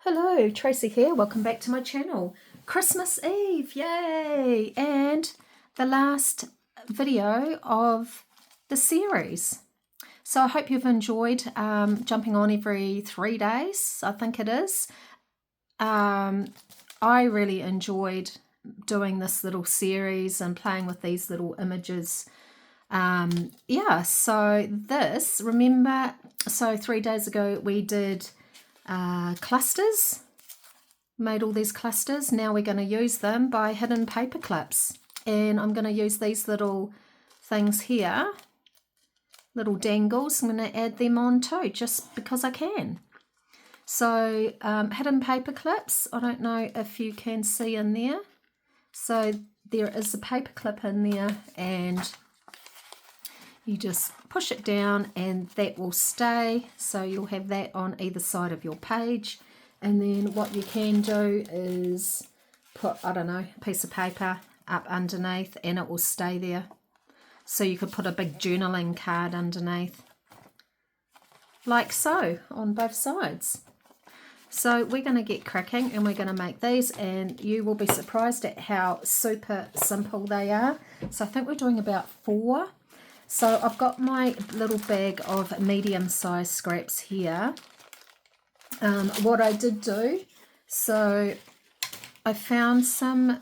Hello, Tracy here. Welcome back to my channel. Christmas Eve, yay! And the last video of the series. So I hope you've enjoyed jumping on every 3 days, I think it is. I really enjoyed doing this little series and playing with these little images. Yeah, so this, remember, so 3 days ago we did clusters, made all these clusters. Now we're going to use them by hidden paper clips, and I'm going to use these little things here, little dangles. I'm going to add them on too, just because I can. So hidden paper clips, I don't know if you can see in there. So there is a paper clip in there, and you just push it down and that will stay. So you'll have that on either side of your page. And then what you can do is put, I don't know, a piece of paper up underneath and it will stay there. So you could put a big journaling card underneath, like so, on both sides. So we're going to get cracking and we're going to make these, and you will be surprised at how super simple they are. So I think we're doing about 4. So I've got my little bag of medium-sized scraps here. What I did do, so I found some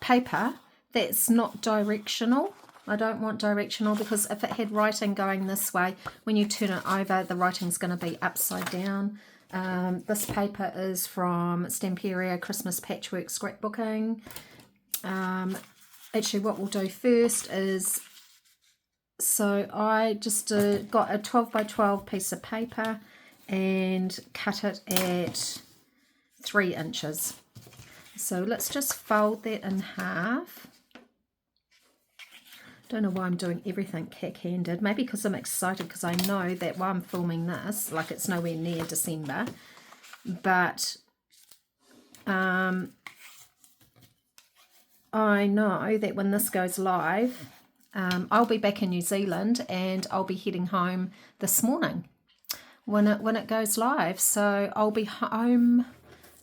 paper that's not directional. I don't want directional because if it had writing going this way, when you turn it over, the writing's going to be upside down. This paper is from Stamperia Christmas Patchwork Scrapbooking. Actually, what we'll do first is, so I just got a 12 by 12 piece of paper and cut it at 3 inches. So let's just fold that in half. Don't know why I'm doing everything cack-handed. Maybe because I'm excited, because I know that while I'm filming this, like, it's nowhere near December, but I know that when this goes live, I'll be back in New Zealand and I'll be heading home this morning when it goes live. So I'll be home,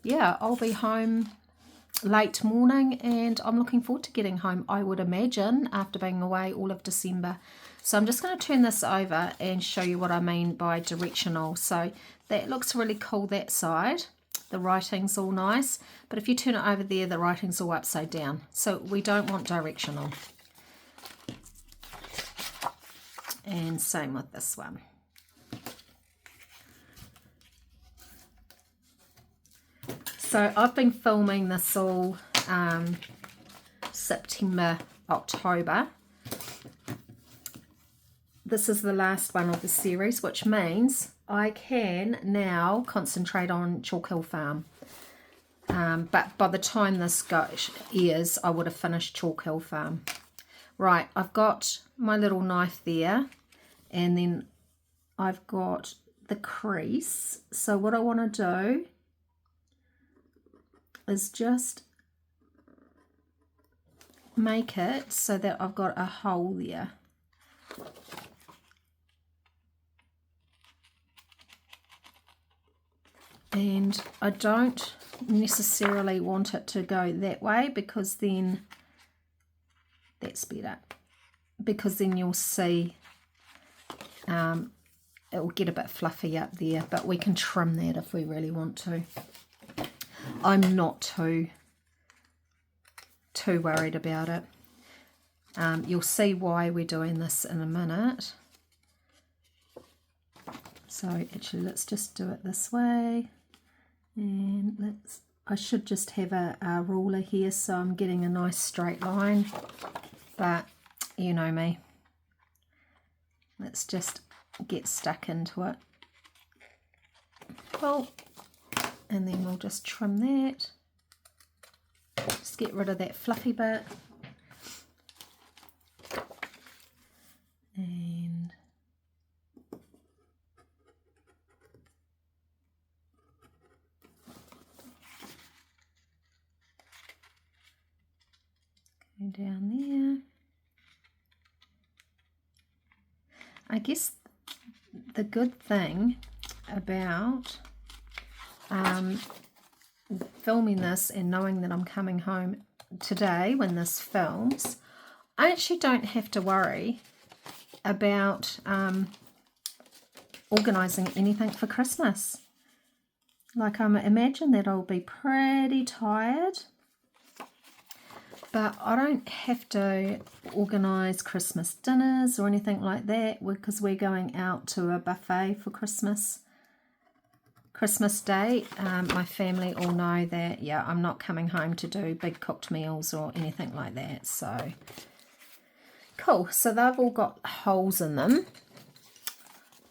yeah, I'll be home late morning, and I'm looking forward to getting home, I would imagine, after being away all of December. So I'm just going to turn this over and show you what I mean by directional. So that looks really cool, that side. The writing's all nice, but if you turn it over there, the writing's all upside down. So we don't want directional. And same with this one. So I've been filming this all September, October. This is the last one of the series, which means I can now concentrate on Chalk Hill Farm. But by the time this airs, I would have finished Chalk Hill Farm. Right, I've got my little knife there, and then I've got the crease. So what I want to do is just make it so that I've got a hole there. And I don't necessarily want it to go that way, because then that's better, because then you'll see it will get a bit fluffy up there, but we can trim that if we really want to. I'm not too worried about it. You'll see why we're doing this in a minute. So actually, let's just do it this way, and I should just have a ruler here so I'm getting a nice straight line, but you know me. Let's just get stuck into it. Well, and then we'll just trim that. Just get rid of that fluffy bit. And go down there. I guess the good thing about filming this and knowing that I'm coming home today when this films, I actually don't have to worry about organising anything for Christmas. Like, I imagine that I'll be pretty tired, but I don't have to organise Christmas dinners or anything like that because we're going out to a buffet for Christmas Day. My family all know that, yeah, I'm not coming home to do big cooked meals or anything like that. So, cool. So they've all got holes in them.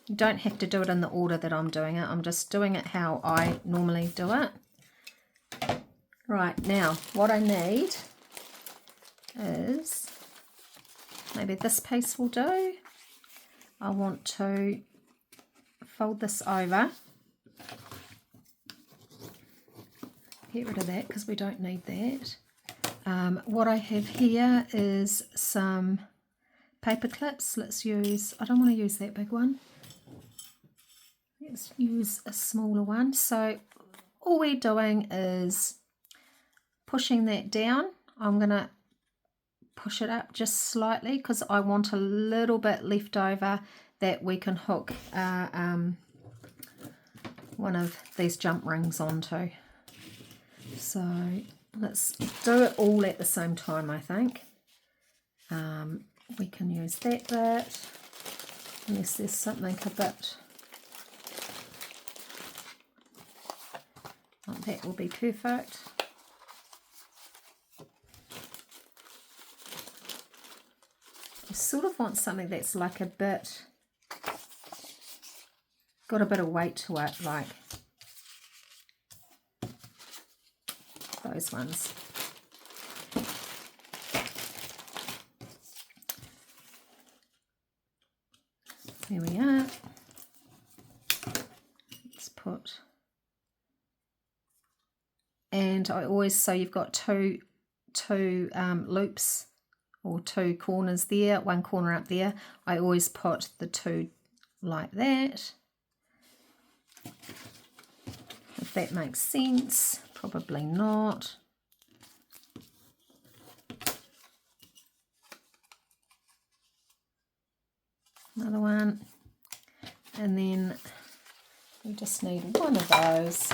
You don't have to do it in the order that I'm doing it. I'm just doing it how I normally do it. Right, now what I need is, maybe this piece will do. I want to fold this over. Get rid of that because we don't need that. What I have here is some paper clips. Let's use, I don't want to use that big one. Let's use a smaller one. So all we're doing is pushing that down. I'm going to push it up just slightly because I want a little bit left over that we can hook one of these jump rings onto. So let's do it all at the same time, I think. We can use that bit, unless there's something a bit, like that will be perfect. You sort of want something that's like a bit, got a bit of weight to it, like those ones. There we are. Let's put, and I always, so you've got two loops or two corners there, one corner up there. I always put the two like that. If that makes sense, probably not. Another one, and then we just need one of those.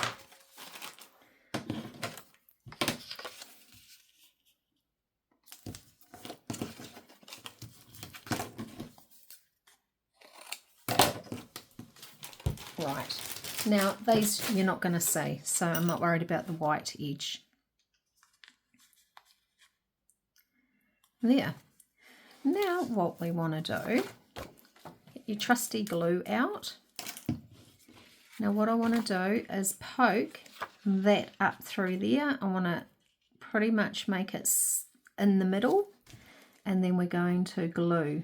Right, now these you're not going to see, so I'm not worried about the white edge. There. Now what we want to do, get your trusty glue out. Now what I want to do is poke that up through there. I want to pretty much make it in the middle, and then we're going to glue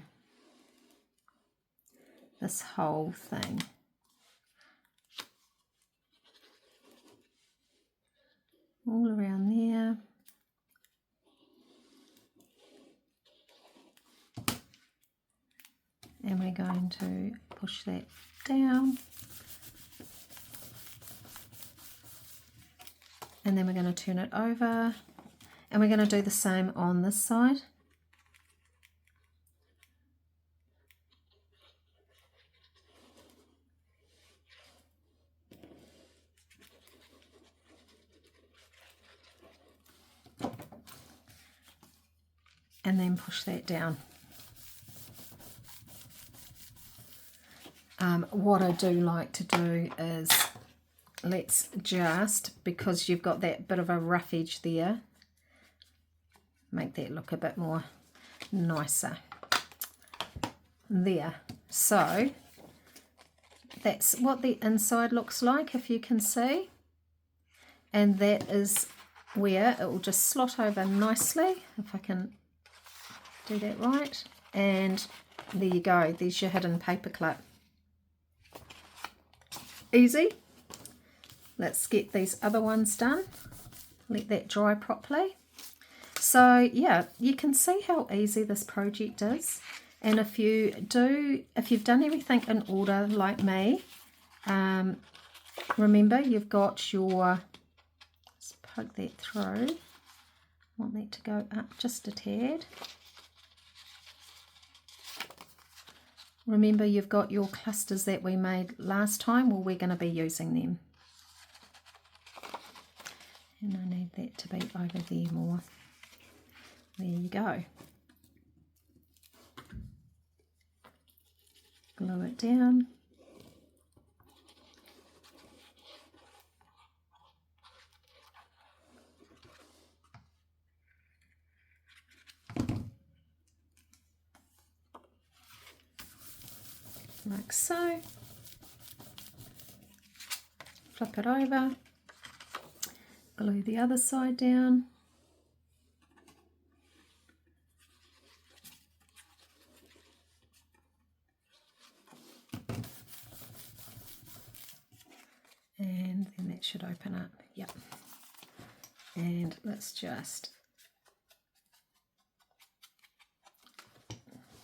this whole thing. All around there. And we're going to push that down. And then we're going to turn it over. And we're going to do the same on this side. And then push that down. What I do like to do is, let's just, because you've got that bit of a rough edge there, make that look a bit more nicer. There. So that's what the inside looks like, if you can see. And that is where it will just slot over nicely, if I can do that right. And there you go, there's your hidden paper clip. Easy. Let's get these other ones done. Let that dry properly. So yeah, you can see how easy this project is. And if you've done everything in order like me, Remember, you've got your, let's poke that through. Want that to go up just a tad. Remember, you've got your clusters that we made last time. Well, we're going to be using them. And I need that to be over there more. There you go. Glue it down. Like so. Flip it over. Glue the other side down. And then that should open up. Yep. And let's just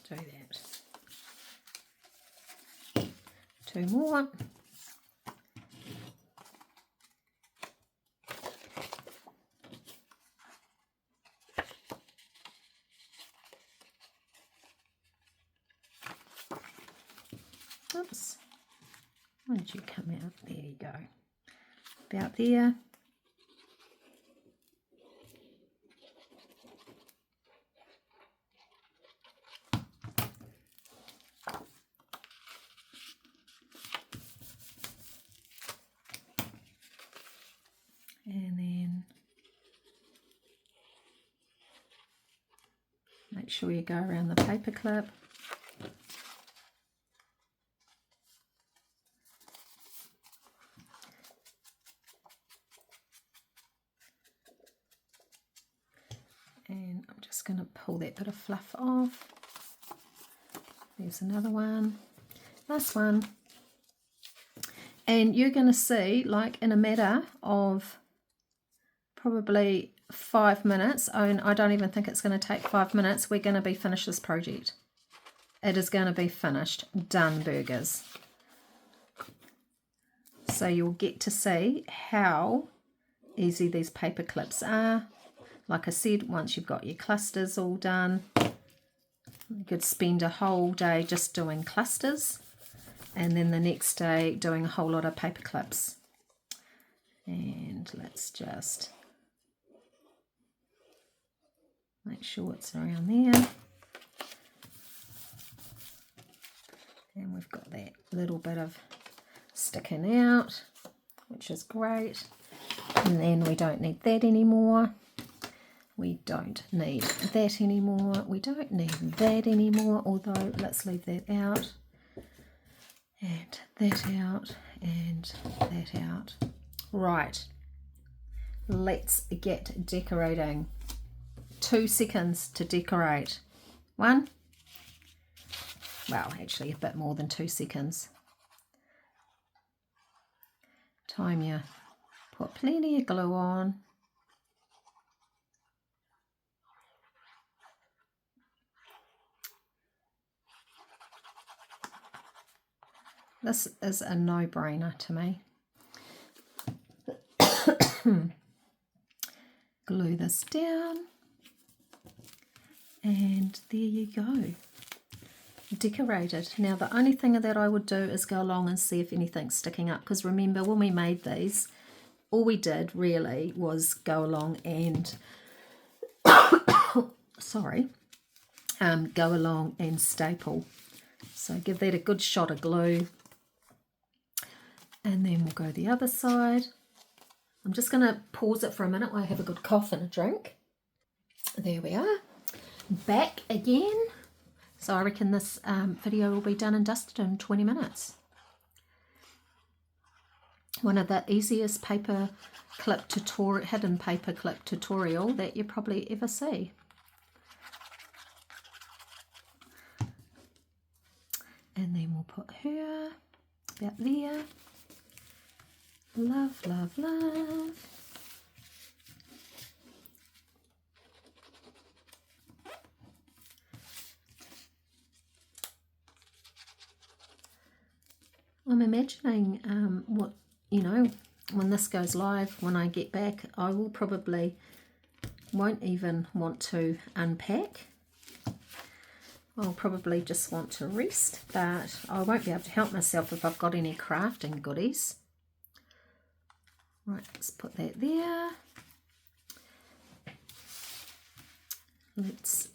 do that. 2 more. Oops. Why did you come out? There you go. About there. And then make sure you go around the paper clip. And I'm just going to pull that bit of fluff off. There's another one. Last one. And you're going to see, like in a matter of probably 5 minutes, and I don't even think it's going to take 5 minutes, we're going to be finished this project. It is going to be finished. Done, burgers. So you'll get to see how easy these paper clips are. Like I said, once you've got your clusters all done, you could spend a whole day just doing clusters, and then the next day doing a whole lot of paper clips. And let's just make sure it's around there. And we've got that little bit of sticking out, which is great. And then we don't need that anymore. We don't need that anymore. We don't need that anymore, although let's leave that out. And that out, and that out. Right, let's get decorating. 2 seconds to decorate. 1. Well, actually a bit more than 2 seconds. Time you put plenty of glue on. This is a no-brainer to me. Glue this down, and there you go. Decorated. Now the only thing that I would do is go along and see if anything's sticking up, because remember when we made these, all we did really was go along and go along and staple. So give that a good shot of glue, and then we'll go the other side. I'm just going to pause it for a minute while I have a good cough and a drink. There we are. Back again. So I reckon this video will be done and dusted in 20 minutes. One of the easiest hidden paper clip tutorial that you probably ever see. And then we'll put her about there. Love, love, love. I'm imagining what you know, when this goes live, when I get back, I will probably won't even want to unpack. I'll probably just want to rest, but I won't be able to help myself if I've got any crafting goodies. Right, let's put that there. Let's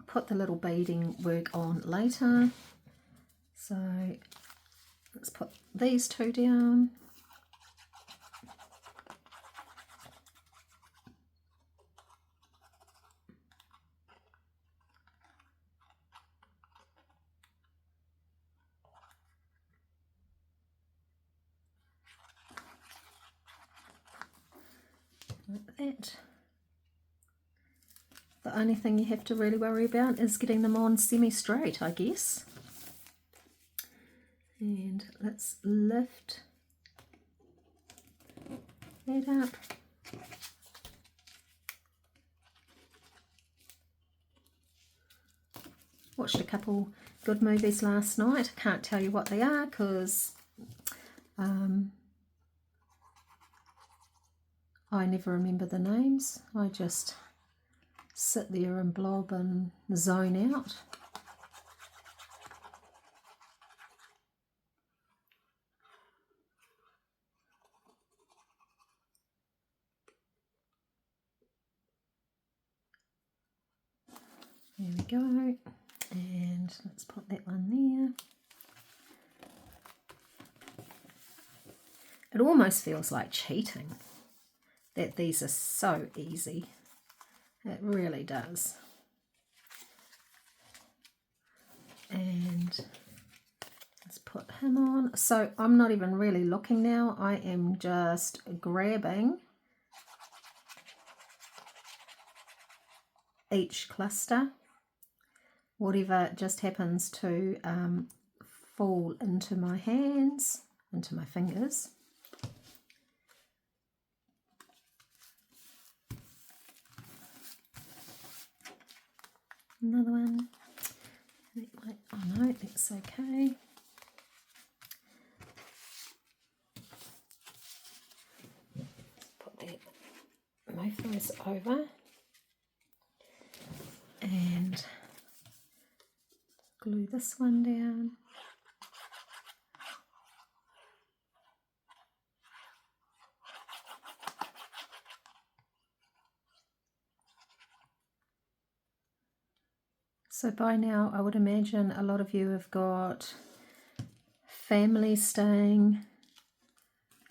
put the little beading work on later. So let's put these two down. Like that. The only thing you have to really worry about is getting them on semi-straight, I guess. And let's lift that up. Watched a couple good movies last night. I can't tell you what they are because I never remember the names. I just sit there and blob and zone out. There we go. And let's put that one there. It almost feels like cheating that these are so easy. It really does. And let's put him on. So I'm not even really looking now. I am just grabbing each cluster, whatever just happens to fall into my hands, into my fingers. Another one. Oh no, that's okay. Put that, move those over, and glue this one down. So by now I would imagine a lot of you have got family staying.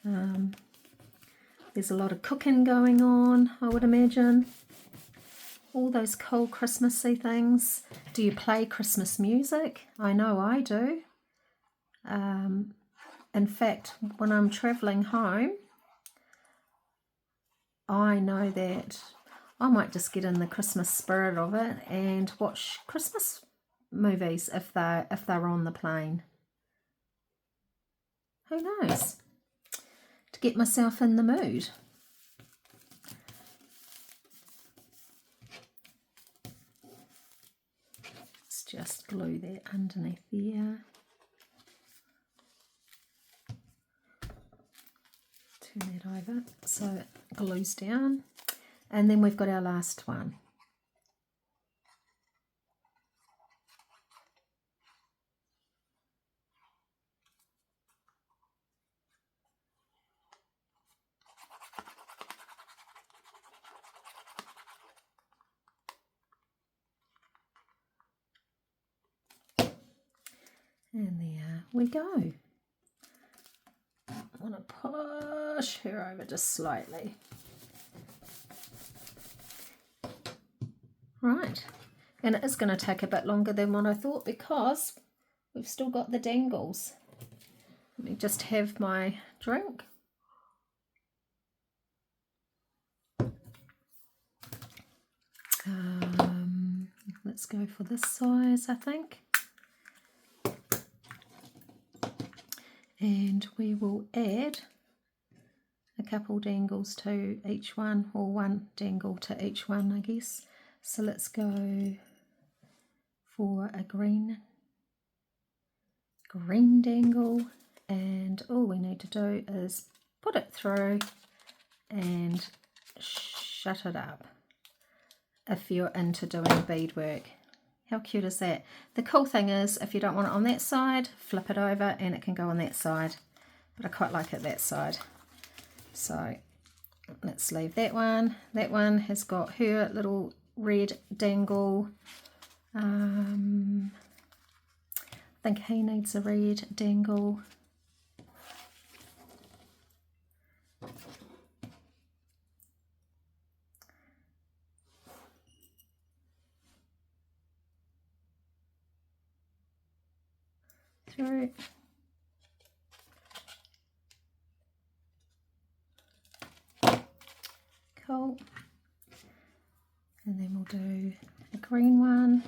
There's a lot of cooking going on, I would imagine. All those cool Christmassy things. Do you play Christmas music? I know I do. In fact, when I'm travelling home, I know that I might just get in the Christmas spirit of it and watch Christmas movies if they're on the plane. Who knows? To get myself in the mood. Let's just glue that underneath there. Turn that over so it glues down. And then we've got our last one. And there we go. I want to push her over just slightly. Right, and it is going to take a bit longer than what I thought because we've still got the dangles. Let me just have my drink. Let's go for this size, I think. And we will add a couple dangles to each one, or one dangle to each one, I guess. So let's go for a green dangle, and all we need to do is put it through and shut it up if you're into doing beadwork. How cute is that? The cool thing is, if you don't want it on that side, flip it over and it can go on that side, but I quite like it that side. So let's leave that one. That one has got her little red dangle. I think he needs a red dangle. Through. Cool. And then we'll do a green one.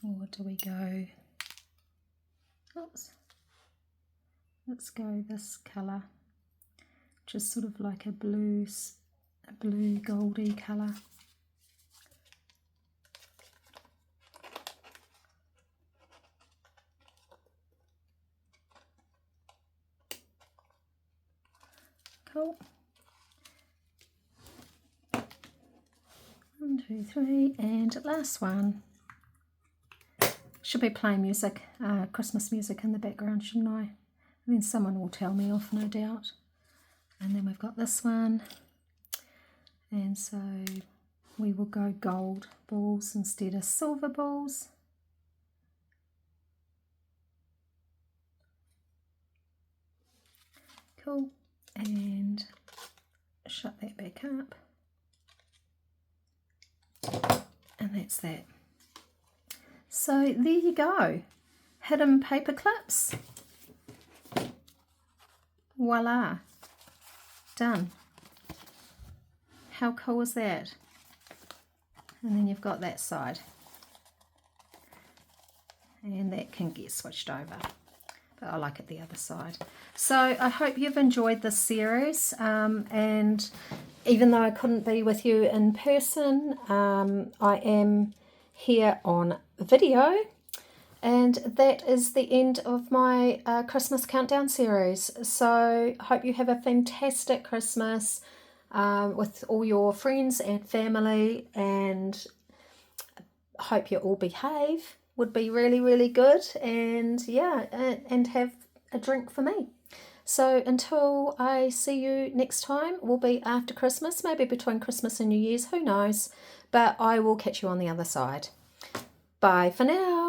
Or do we go, oops, let's go this colour, just sort of like a blue goldy colour. Cool. 1, 2, 3, and last one. Should be playing music, Christmas music in the background, shouldn't I? And then someone will tell me off, no doubt. And then we've got this one. And so we will go gold balls instead of silver balls. Cool. And shut that back up. And that's that. So there you go, hidden paper clips. Voila, done. How cool is that? And then you've got that side, and that can get switched over, but I like it the other side. So I hope you've enjoyed this series, and even though I couldn't be with you in person, I am here on video, and that is the end of my Christmas countdown series. So I hope you have a fantastic Christmas with all your friends and family, and hope you all behave, would be really, really good, and yeah, and have a drink for me. So until I see you next time, will be after Christmas, maybe between Christmas and New Year's, who knows, but I will catch you on the other side. Bye for now.